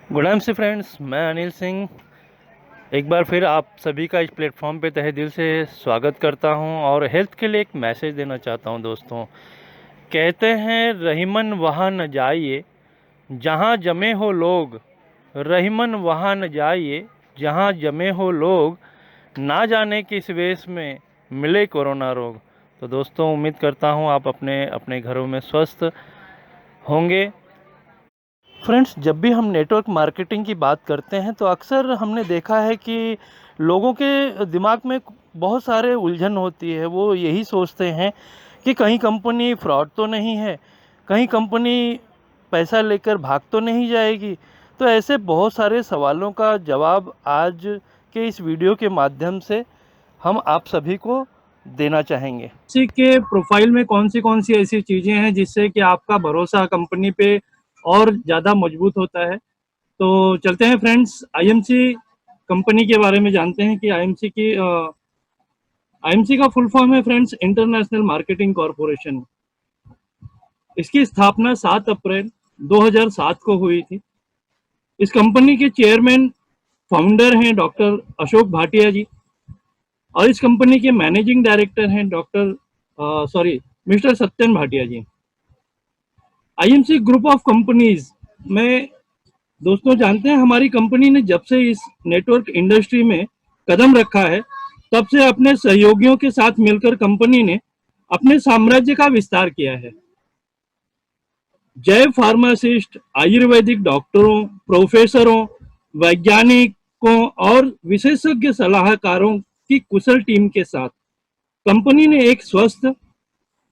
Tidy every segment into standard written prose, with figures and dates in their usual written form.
Good night से friends, मैं अनिल सिंह एक बार फिर आप सभी का इस प्लेटफॉर्म पे तहे दिल से स्वागत करता हूं और हेल्थ के लिए एक मैसेज देना चाहता हूं। दोस्तों, कहते हैं रहीमन वहाँ न जाइए जहां जमे हो लोग, रहीमन वहाँ न जाइए जहां जमे हो लोग, ना जाने किस वेश में मिले कोरोना रोग। तो दोस्तों, उम्मीद करता हूं आप अपने अपने घरों में स्वस्थ होंगे। फ्रेंड्स, जब भी हम नेटवर्क मार्केटिंग की बात करते हैं तो अक्सर हमने देखा है कि लोगों के दिमाग में बहुत सारे उलझन होती है। वो यही सोचते हैं कि कहीं कंपनी फ्रॉड तो नहीं है, कहीं कंपनी पैसा लेकर भाग तो नहीं जाएगी। तो ऐसे बहुत सारे सवालों का जवाब आज के इस वीडियो के माध्यम से हम आप सभी को देना चाहेंगे। किसी के प्रोफाइल में कौन सी ऐसी चीजें हैं जिससे कि आपका भरोसा कंपनी पे और ज़्यादा मजबूत होता है। तो चलते हैं फ्रेंड्स, आईएमसी कंपनी के बारे में जानते हैं कि आईएमसी का फुल फॉर्म है फ्रेंड्स, इंटरनेशनल मार्केटिंग कॉरपोरेशन। इसकी स्थापना 7 अप्रैल 2007 को हुई थी। इस कंपनी के चेयरमैन फाउंडर हैं डॉक्टर अशोक भाटिया जी, और इस कंपनी के मैनेजिंग डायरेक्टर हैं mister Satyan Bhatia ji. IMC group of companies में दोस्तों जानते हैं, हमारी कंपनी ने जब से इस नेटवर्क इंडस्ट्री में कदम रखा है तब से अपने सहयोगियों के साथ मिलकर कंपनी ने अपने साम्राज्य का विस्तार किया है। जैव फार्मासिस्ट, आयुर्वेदिक डॉक्टरों, प्रोफेसरों, वैज्ञानिकों और विशेषज्ञ सलाहकारों की कुशल टीम के साथ कंपनी ने एक स्वस्थ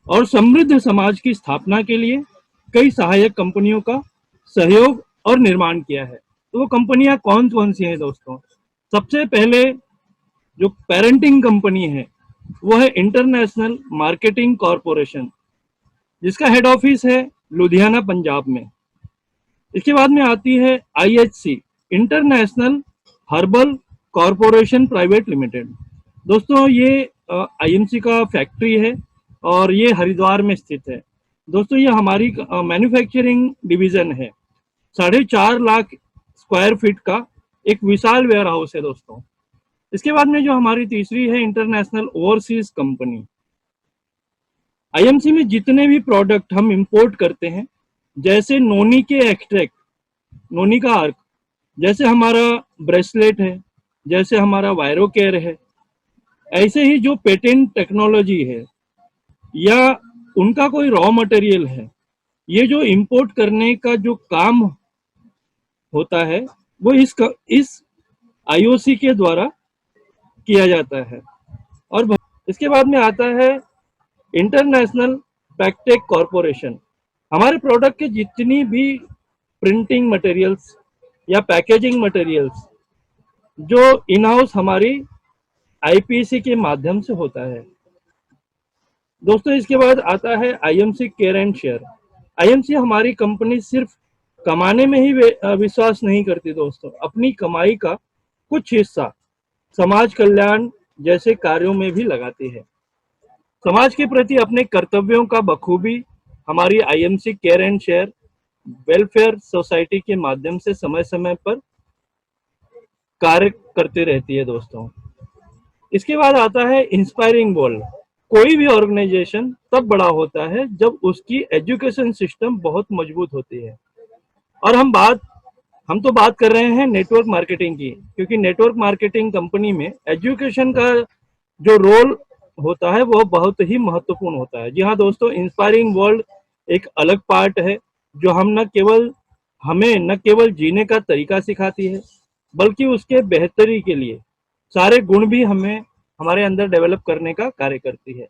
और समृद्ध समाज की स्थापना के लिए कई सहायक कंपनियों का सहयोग और निर्माण किया है। तो वो कंपनियां कौन कौन सी हैं दोस्तों? सबसे पहले जो पेरेंटिंग कंपनी है वो है इंटरनेशनल मार्केटिंग कॉरपोरेशन, जिसका हेड ऑफिस है लुधियाना, पंजाब में। इसके बाद में आती है IHC, international herbal corporation private limited. दोस्तों, ये आईएमसी का फैक्ट्री है और ये हरिद्वार में स्थित है। दोस्तों, ये हमारी मैन्युफैक्चरिंग डिवीजन है। 4.5 लाख स्क्वायर फीट का एक विशाल वेयर हाउस है दोस्तों। इसके बाद में जो हमारी तीसरी है इंटरनेशनल ओवरसीज कंपनी। आईएमसी में जितने भी प्रोडक्ट हम इंपोर्ट करते हैं, जैसे नोनी के एक्सट्रैक्ट, नोनी का अर्क, जैसे हमारा ब्रेसलेट है, जैसे हमारा वायरो केयर है, ऐसे ही जो पेटेंट टेक्नोलॉजी है या उनका कोई रॉ मटेरियल है, ये जो इंपोर्ट करने का जो काम होता है वो इस आईओसी के द्वारा किया जाता है। और इसके बाद में आता है इंटरनेशनल पैकटेक कॉरपोरेशन। हमारे प्रोडक्ट के जितनी भी प्रिंटिंग मटेरियल्स या पैकेजिंग मटेरियल्स जो इन हाउस हमारी आईपीसी के माध्यम से होता है दोस्तों। इसके बाद आता है IMC care and share. IMC हमारी कंपनी सिर्फ कमाने में ही विश्वास नहीं करती दोस्तों, अपनी कमाई का कुछ हिस्सा समाज कल्याण जैसे कार्यों में भी लगाती है। समाज के प्रति अपने कर्तव्यों का बखूबी हमारी IMC care and share welfare society के माध्यम से समय समय पर कार्य करती रहती है दोस्तों। इसके बाद आता है इंस्पायरिंग वर्ल्ड। कोई भी ऑर्गेनाइजेशन तब बड़ा होता है जब उसकी एजुकेशन सिस्टम बहुत मजबूत होती है। और हम तो बात कर रहे हैं नेटवर्क मार्केटिंग की, क्योंकि नेटवर्क मार्केटिंग कंपनी में एजुकेशन का जो रोल होता है वो बहुत ही महत्वपूर्ण होता है। जी हाँ दोस्तों, इंस्पायरिंग वर्ल्ड एक अलग पार्ट है जो हमें न केवल जीने का तरीका सिखाती है, बल्कि उसके बेहतरी के लिए सारे गुण भी हमें हमारे अंदर डेवलप करने का कार्य करती है।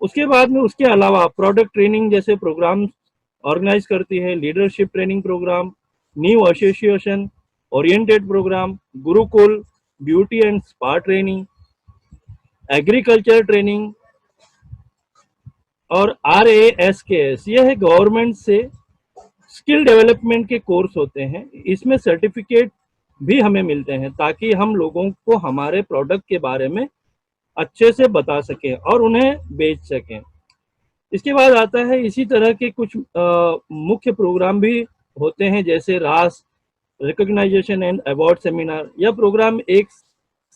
उसके बाद में उसके अलावा प्रोडक्ट ट्रेनिंग जैसे प्रोग्राम ऑर्गेनाइज करती है, leadership training programme, new association oriented programme, Gurukul, beauty and spa training, agriculture training और RASKS, यह है गवर्नमेंट से स्किल डेवलपमेंट के कोर्स होते हैं। इसमें सर्टिफिकेट भी हमें मिलते हैं ताकि हम लोगों को हमारे प्रोडक्ट के बारे में अच्छे से बता सकें और उन्हें बेच सकें। इसके बाद आता है इसी तरह के कुछ मुख्य प्रोग्राम भी होते हैं, जैसे रास रिकॉग्नाइजेशन एंड अवार्ड सेमिनार। यह प्रोग्राम एक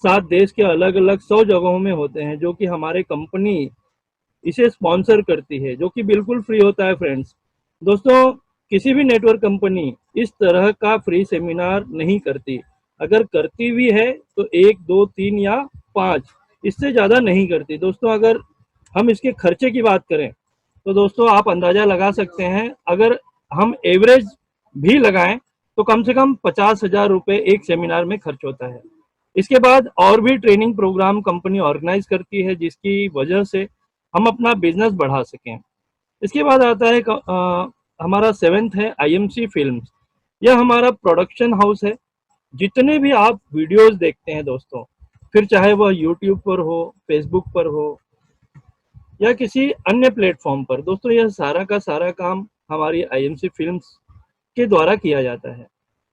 साथ देश के अलग अलग 100 जगहों में होते हैं, जो कि हमारे कंपनी इसे स्पॉन्सर करती है, जो कि बिल्कुल फ्री होता है फ्रेंड्स। दोस्तों, किसी भी नेटवर्क कंपनी इस तरह का फ्री सेमिनार नहीं करती। अगर करती भी है तो एक दो तीन या पांच, इससे ज़्यादा नहीं करती। दोस्तों, अगर हम इसके खर्चे की बात करें तो दोस्तों आप अंदाज़ा लगा सकते हैं, अगर हम एवरेज भी लगाएं तो कम से कम 50,000 रुपये एक सेमिनार में खर्च होता है। इसके बाद और भी ट्रेनिंग प्रोग्राम कंपनी ऑर्गेनाइज करती है, जिसकी वजह से हम अपना बिजनेस बढ़ा सकें। इसके बाद आता है हमारा सेवेंथ है आईएमसी फिल्म्स। यह हमारा प्रोडक्शन हाउस है। जितने भी आप वीडियोस देखते हैं दोस्तों, फिर चाहे वह यूट्यूब पर हो, फेसबुक पर हो या किसी अन्य प्लेटफॉर्म पर, दोस्तों यह सारा का सारा काम हमारी आईएमसी फिल्म्स के द्वारा किया जाता है।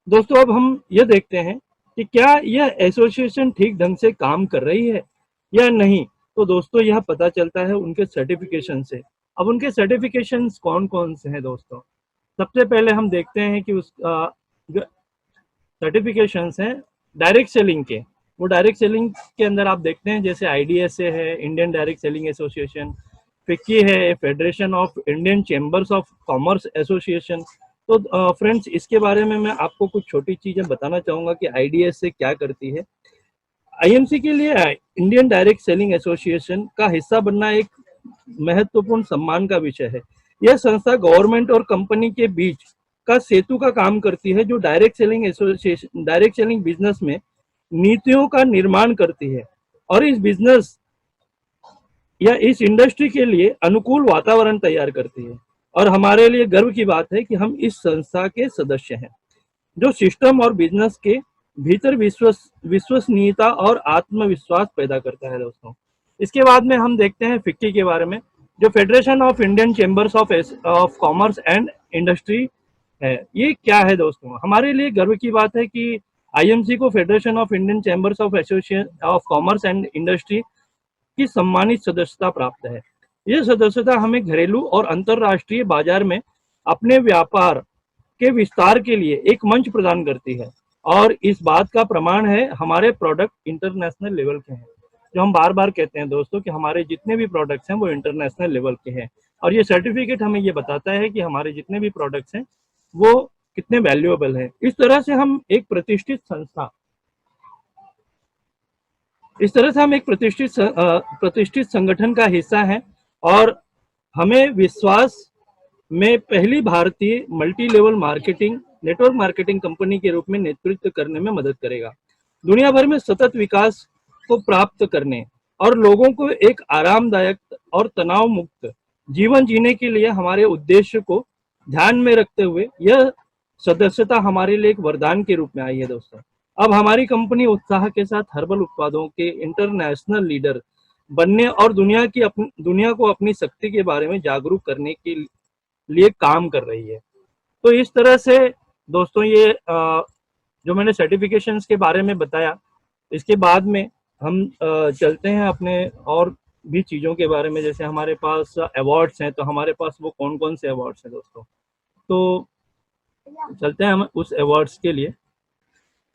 दोस्तों, अब हम यह देखते हैं कि क्या यह एसोसिएशन ठीक ढंग से काम कर रही है या नहीं। तो दोस्तों यह पता चलता है उनके सर्टिफिकेशन से। अब उनके सर्टिफिकेशंस कौन कौन से हैं दोस्तों? सबसे पहले हम देखते हैं कि उस जो सर्टिफिकेशंस हैं डायरेक्ट सेलिंग के, वो डायरेक्ट सेलिंग के अंदर आप देखते हैं जैसे आईडीएसए है, Indian direct selling association, FICCI है, federation of Indian chambers of commerce association. तो फ्रेंड्स, इसके बारे में मैं आपको कुछ छोटी चीजें बताना चाहूंगा कि आईडीएसए क्या करती है। आईएमसी के लिए इंडियन डायरेक्ट सेलिंग एसोसिएशन का हिस्सा बनना एक महत्वपूर्ण सम्मान का विषय है। यह संस्था गवर्नमेंट और कंपनी के बीच का सेतु का काम करती है, जो direct selling association direct selling business में नीतियों का निर्माण करती है और इस बिजनेस या इस इंडस्ट्री के लिए अनुकूल वातावरण तैयार करती है। और हमारे लिए गर्व की बात है कि हम इस संस्था के सदस्य हैं, जो सिस्टम और बिजनेस के भीतर विश्वसनीयता और आत्मविश्वास पैदा करता है दोस्तों। इसके बाद में हम देखते हैं फिक्की के बारे में, जो federation of Indian chambers of commerce and industry है। ये क्या है दोस्तों? हमारे लिए गर्व की बात है कि आईएमसी को federation of Indian chambers of association of commerce and industry की सम्मानित सदस्यता प्राप्त है। यह सदस्यता हमें घरेलू और अंतरराष्ट्रीय बाजार में अपने व्यापार के विस्तार के लिए एक मंच प्रदान करती है और इस बात का प्रमाण है हमारे प्रोडक्ट इंटरनेशनल लेवल के हैं। जो हम बार बार कहते हैं दोस्तों कि हमारे जितने भी प्रोडक्ट्स हैं वो इंटरनेशनल लेवल के हैं, और ये सर्टिफिकेट हमें ये बताता है कि हमारे जितने भी प्रोडक्ट्स हैं वो कितने वैल्यूएबल हैं। इस तरह से हम एक प्रतिष्ठित संगठन का हिस्सा है और हमें विश्वास में पहली भारतीय multi level marketing network marketing company के रूप में नेतृत्व करने में मदद करेगा। दुनिया भर में सतत विकास को प्राप्त करने और लोगों को एक आरामदायक और तनाव मुक्त जीवन जीने के लिए हमारे उद्देश्य को ध्यान में रखते हुए यह सदस्यता हमारे लिए एक वरदान के रूप में आई है दोस्तों। अब हमारी कंपनी उत्साह के साथ हर्बल उत्पादों के इंटरनेशनल लीडर बनने और दुनिया को अपनी शक्ति के बारे में जागरूक करने के लिए काम कर रही है। तो इस तरह से दोस्तों ये जो मैंने सर्टिफिकेशंस के बारे में बताया, इसके बाद में हम चलते हैं अपने और भी चीज़ों के बारे में। जैसे हमारे पास अवार्ड्स हैं, तो हमारे पास वो कौन कौन से अवार्ड्स हैं दोस्तों, तो चलते हैं हम उस अवार्ड्स के लिए।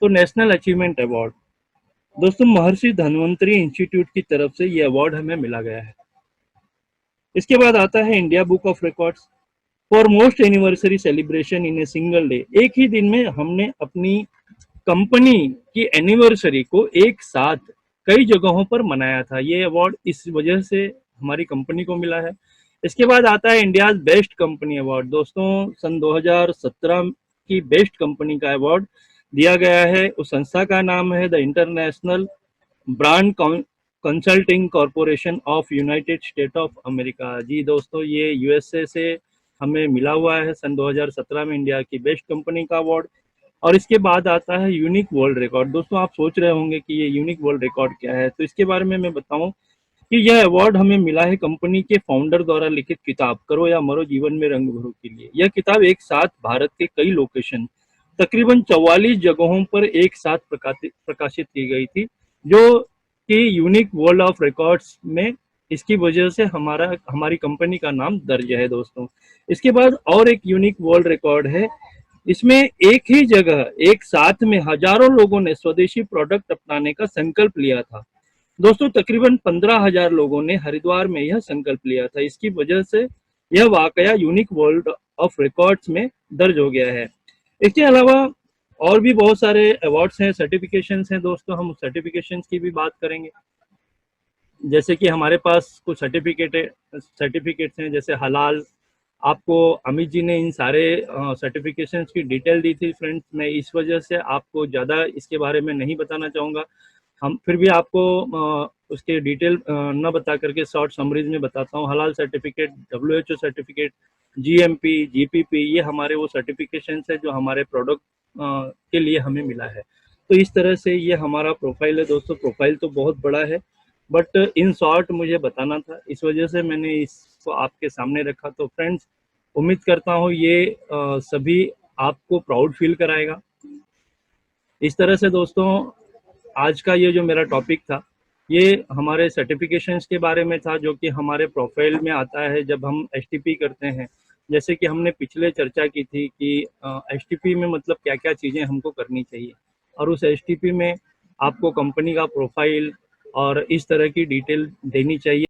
तो नेशनल अचीवमेंट अवार्ड दोस्तों महर्षि धन्वंतरी इंस्टीट्यूट की तरफ से ये अवार्ड हमें मिला गया है। इसके बाद आता है India book of records for most anniversary celebration in a single day. एक ही दिन में हमने अपनी कंपनी की एनिवर्सरी को एक साथ कई जगहों पर मनाया था। ये अवार्ड इस वजह से हमारी कंपनी को मिला है। इसके बाद आता है इंडिया बेस्ट कंपनी अवार्ड। दोस्तों सन 2017 की बेस्ट कंपनी का अवार्ड दिया गया है। उस संस्था का नाम है the international brand consulting corporation of United State of America. जी दोस्तों, ये यूएसए से हमें मिला हुआ है सन 2017 में इंडिया की बेस्ट कंपनी का अवार्ड। और इसके बाद आता है यूनिक वर्ल्ड रिकॉर्ड। दोस्तों आप सोच रहे होंगे कि ये यूनिक वर्ल्ड रिकॉर्ड क्या है, तो इसके बारे में मैं बताऊं कि यह अवार्ड हमें मिला है कंपनी के फाउंडर द्वारा लिखित किताब करो या मरो जीवन में रंग भरो के लिए। यह किताब एक साथ भारत के कई लोकेशन तकरीबन 44 जगहों पर एक साथ प्रकाशित की गई थी, जो कि यूनिक वर्ल्ड ऑफ रिकॉर्ड्स में इसकी वजह से हमारी कंपनी का नाम दर्ज है दोस्तों। इसके बाद और एक यूनिक वर्ल्ड रिकॉर्ड है इसमें एक ही जगह एक साथ में हजारों लोगों ने स्वदेशी प्रोडक्ट अपनाने का संकल्प लिया था। दोस्तों तकरीबन 15,000 लोगों ने हरिद्वार में यह संकल्प लिया था। इसकी वजह से यह वाकया यूनिक वर्ल्ड ऑफ रिकॉर्ड्स में दर्ज हो गया है। इसके अलावा और भी बहुत सारे अवार्ड्स हैं, सर्टिफिकेशंस हैं दोस्तों, हम सर्टिफिकेशंस की भी बात करेंगे। जैसे कि हमारे पास कुछ सर्टिफिकेट्स हैं, जैसे हलाल। आपको अमित जी ने इन सारे सर्टिफिकेशंस की डिटेल दी थी फ्रेंड्स, मैं इस वजह से आपको ज़्यादा इसके बारे में नहीं बताना चाहूँगा। हम फिर भी आपको उसके डिटेल न बता करके शॉर्ट समरीज में बताता हूँ। हलाल certificate, WHO certificate, GMP, GPP, ये हमारे वो सर्टिफिकेशंस है जो हमारे प्रोडक्ट के लिए हमें मिला है। तो इस तरह से ये हमारा प्रोफाइल है दोस्तों। प्रोफाइल तो बहुत बड़ा है, बट इन शॉर्ट मुझे बताना था, इस वजह से मैंने इसको आपके सामने रखा। तो फ्रेंड्स, उम्मीद करता हूँ ये सभी आपको प्राउड फील कराएगा। इस तरह से दोस्तों, आज का ये जो मेरा टॉपिक था, ये हमारे सर्टिफिकेशंस के बारे में था, जो कि हमारे प्रोफाइल में आता है जब हम एसटीपी करते हैं। जैसे कि हमने पिछले चर्चा की थी कि एसटीपी में मतलब क्या क्या चीज़ें हमको करनी चाहिए, और उस एसटीपी में आपको कंपनी का प्रोफाइल और इस तरह की डिटेल देनी चाहिए।